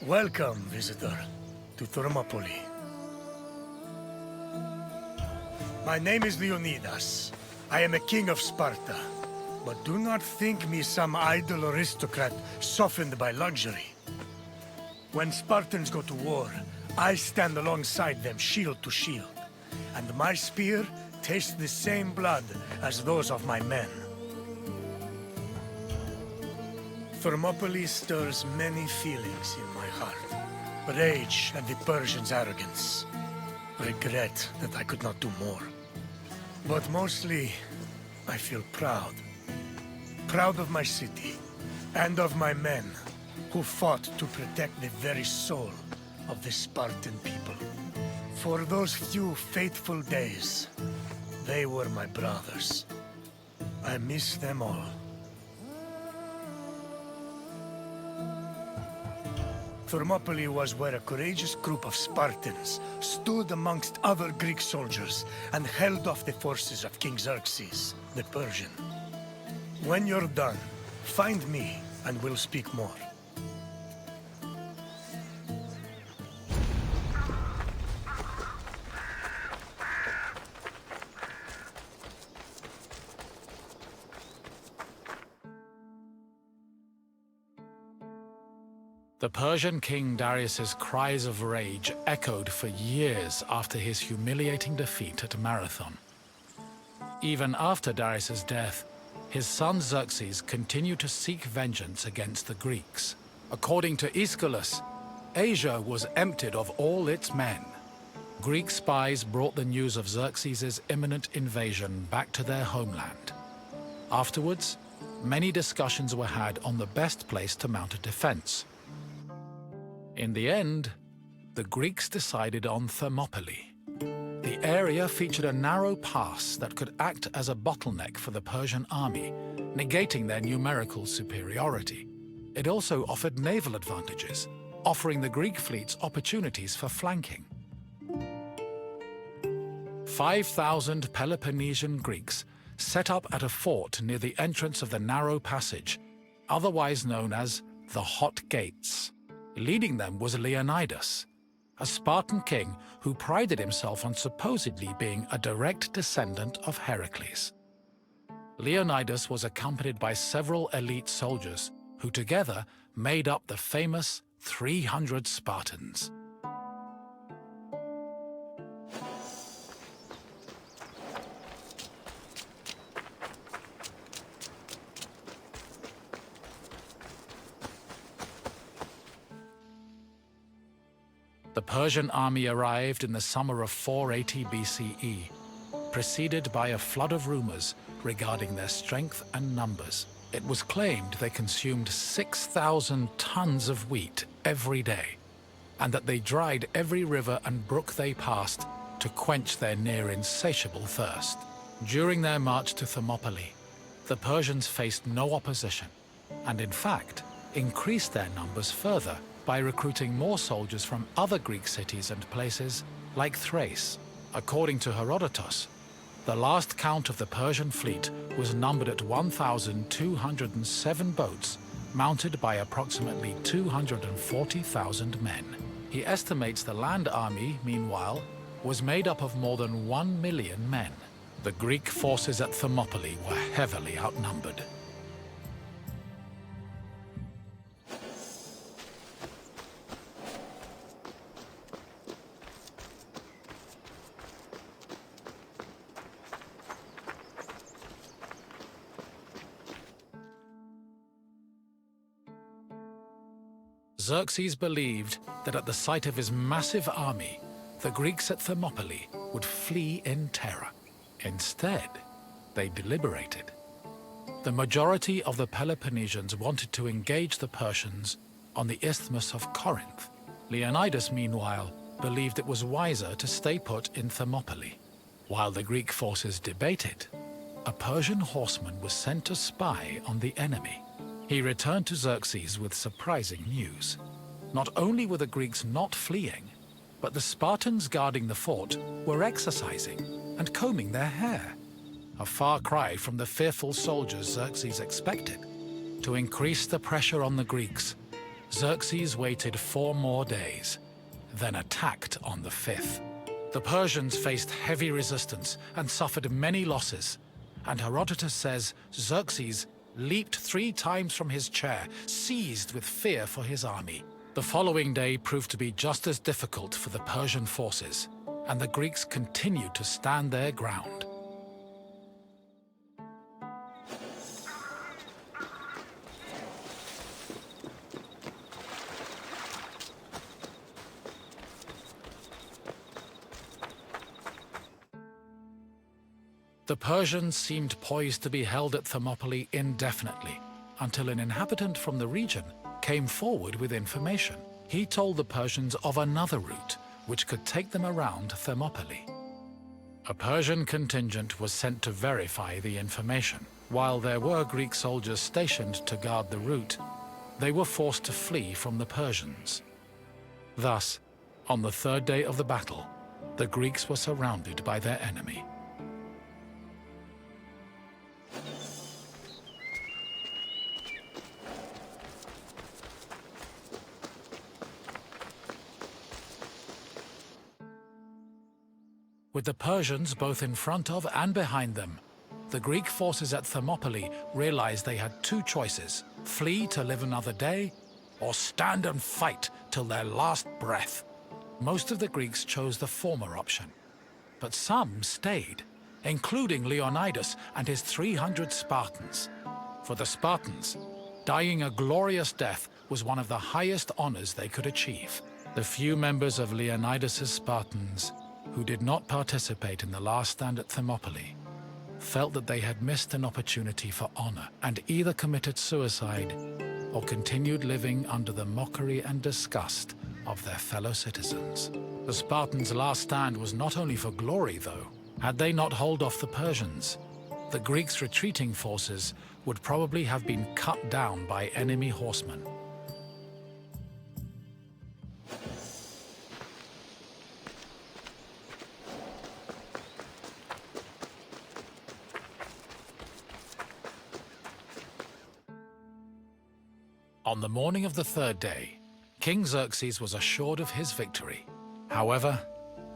Welcome, visitor, to Thermopylai. My name is Leonidas. I am a king of Sparta. But do not think me some idle aristocrat softened by luxury. When Spartans go to war, I stand alongside them shield to shield. And my spear tastes the same blood as those of my men. Thermopylae stirs many feelings in my heart. Rage at the Persians' arrogance. Regret that I could not do more. But mostly, I feel proud. Proud of my city, and of my men, who fought to protect the very soul of the Spartan people. For those few fateful days, they were my brothers. I miss them all. Thermopylae was where a courageous group of Spartans stood amongst other Greek soldiers and held off the forces of King Xerxes, the Persian. When you're done, find me and we'll speak more. The Persian king Darius's cries of rage echoed for years after his humiliating defeat at Marathon. Even after Darius's death, his son Xerxes continued to seek vengeance against the Greeks. According to Aeschylus, Asia was emptied of all its men. Greek spies brought the news of Xerxes' imminent invasion back to their homeland. Afterwards, many discussions were had on the best place to mount a defense. In the end, the Greeks decided on Thermopylae. The area featured a narrow pass that could act as a bottleneck for the Persian army, negating their numerical superiority. It also offered naval advantages, offering the Greek fleets opportunities for flanking. 5,000 Peloponnesian Greeks set up at a fort near the entrance of the narrow passage, otherwise known as the Hot Gates. Leading them was Leonidas, a Spartan king who prided himself on supposedly being a direct descendant of Heracles. Leonidas was accompanied by several elite soldiers who together made up the famous 300 Spartans. The Persian army arrived in the summer of 480 BCE, preceded by a flood of rumors regarding their strength and numbers. It was claimed they consumed 6,000 tons of wheat every day, and that they dried every river and brook they passed to quench their near-insatiable thirst. During their march to Thermopylae, the Persians faced no opposition, and in fact, increased their numbers further by recruiting more soldiers from other Greek cities and places like Thrace. According to Herodotus, the last count of the Persian fleet was numbered at 1,207 boats, mounted by approximately 240,000 men. He estimates the land army, meanwhile, was made up of more than 1 million men. The Greek forces at Thermopylae were heavily outnumbered. Xerxes believed that at the sight of his massive army, the Greeks at Thermopylae would flee in terror. Instead, they deliberated. The majority of the Peloponnesians wanted to engage the Persians on the Isthmus of Corinth. Leonidas, meanwhile, believed it was wiser to stay put in Thermopylae. While the Greek forces debated, a Persian horseman was sent to spy on the enemy. He returned to Xerxes with surprising news. Not only were the Greeks not fleeing, but the Spartans guarding the fort were exercising and combing their hair. A far cry from the fearful soldiers Xerxes expected. To increase the pressure on the Greeks, Xerxes waited 4 more days, then attacked on the 5th. The Persians faced heavy resistance and suffered many losses, and Herodotus says Xerxes leaped 3 times from his chair, seized with fear for his army. The following day proved to be just as difficult for the Persian forces, and the Greeks continued to stand their ground. The Persians seemed poised to be held at Thermopylae indefinitely, until an inhabitant from the region came forward with information. He told the Persians of another route, which could take them around Thermopylae. A Persian contingent was sent to verify the information. While there were Greek soldiers stationed to guard the route, they were forced to flee from the Persians. Thus, on the 3rd day of the battle, the Greeks were surrounded by their enemy. With the Persians both in front of and behind them, the Greek forces at Thermopylae realized they had 2 choices: flee to live another day, or stand and fight till their last breath. Most of the Greeks chose the former option, but some stayed, including Leonidas and his 300 Spartans. For the Spartans, dying a glorious death was one of the highest honors they could achieve. The few members of Leonidas's Spartans who did not participate in the last stand at Thermopylae felt that they had missed an opportunity for honor and either committed suicide or continued living under the mockery and disgust of their fellow citizens. The Spartans' last stand was not only for glory, though. Had they not held off the Persians, the Greeks' retreating forces would probably have been cut down by enemy horsemen. On the morning of the 3rd day, King Xerxes was assured of his victory. However,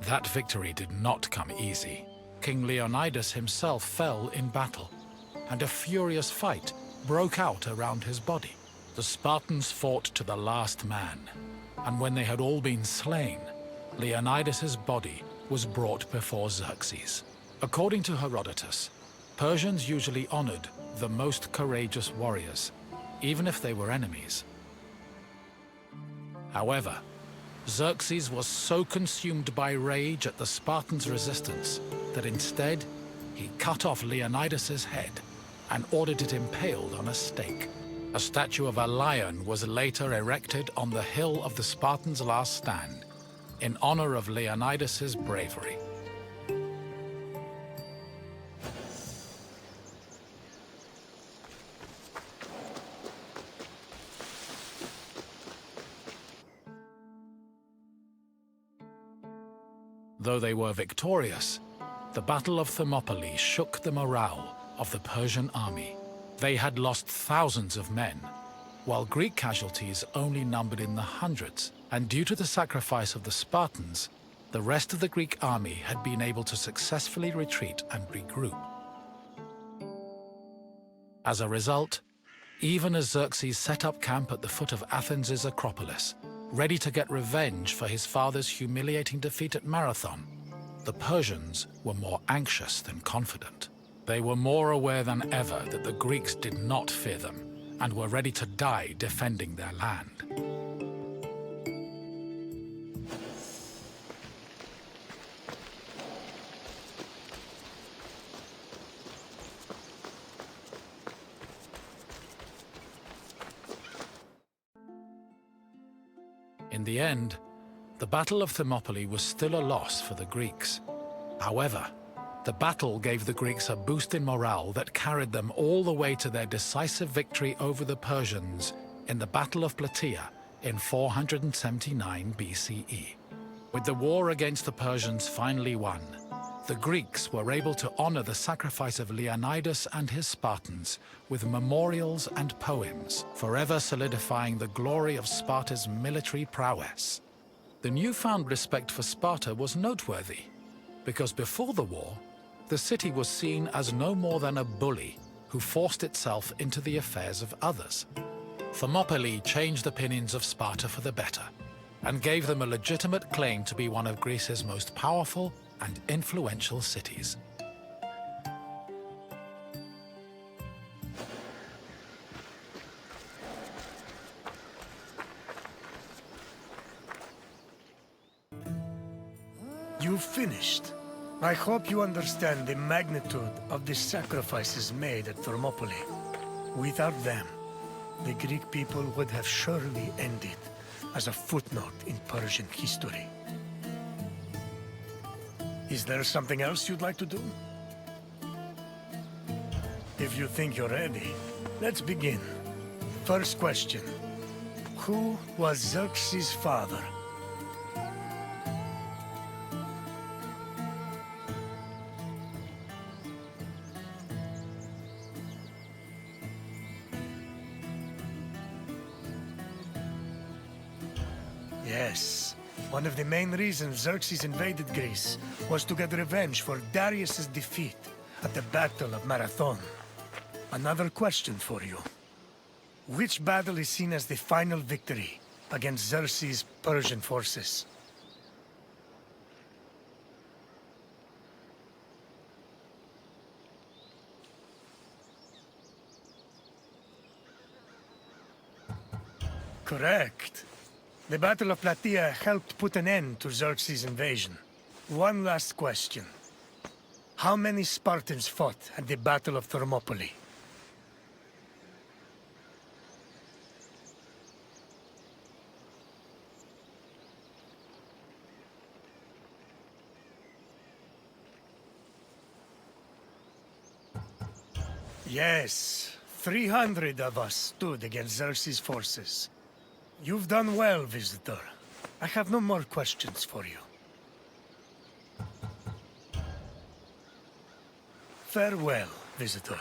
that victory did not come easy. King Leonidas himself fell in battle, and a furious fight broke out around his body. The Spartans fought to the last man, and when they had all been slain, Leonidas's body was brought before Xerxes. According to Herodotus, Persians usually honored the most courageous warriors, even if they were enemies. However, Xerxes was so consumed by rage at the Spartans' resistance that instead he cut off Leonidas's head and ordered it impaled on a stake. A statue of a lion was later erected on the hill of the Spartans' last stand in honor of Leonidas's bravery. Though they were victorious, the Battle of Thermopylae shook the morale of the Persian army. They had lost thousands of men, while Greek casualties only numbered in the hundreds, and due to the sacrifice of the Spartans, the rest of the Greek army had been able to successfully retreat and regroup. As a result, even as Xerxes set up camp at the foot of Athens' Acropolis, ready to get revenge for his father's humiliating defeat at Marathon, the Persians were more anxious than confident. They were more aware than ever that the Greeks did not fear them and were ready to die defending their land. In the end, the Battle of Thermopylae was still a loss for the Greeks. However, the battle gave the Greeks a boost in morale that carried them all the way to their decisive victory over the Persians in the Battle of Plataea in 479 BCE. With the war against the Persians finally won, the Greeks were able to honor the sacrifice of Leonidas and his Spartans with memorials and poems, forever solidifying the glory of Sparta's military prowess. The newfound respect for Sparta was noteworthy, because before the war, the city was seen as no more than a bully who forced itself into the affairs of others. Thermopylae changed opinions of Sparta for the better, and gave them a legitimate claim to be one of Greece's most powerful and influential cities. You've finished. I hope you understand the magnitude of the sacrifices made at Thermopylae. Without them, the Greek people would have surely ended as a footnote in Persian history. Is there something else you'd like to do? If you think you're ready, let's begin. First question. Who was Xerxes' father? Yes. One of the main reasons Xerxes invaded Greece was to get revenge for Darius's defeat at the Battle of Marathon. Another question for you. Which battle is seen as the final victory against Xerxes' Persian forces? Correct. The Battle of Plataea helped put an end to Xerxes' invasion. One last question. How many Spartans fought at the Battle of Thermopylae? Yes, 300 of us stood against Xerxes' forces. You've done well, visitor. I have no more questions for you. Farewell, visitor.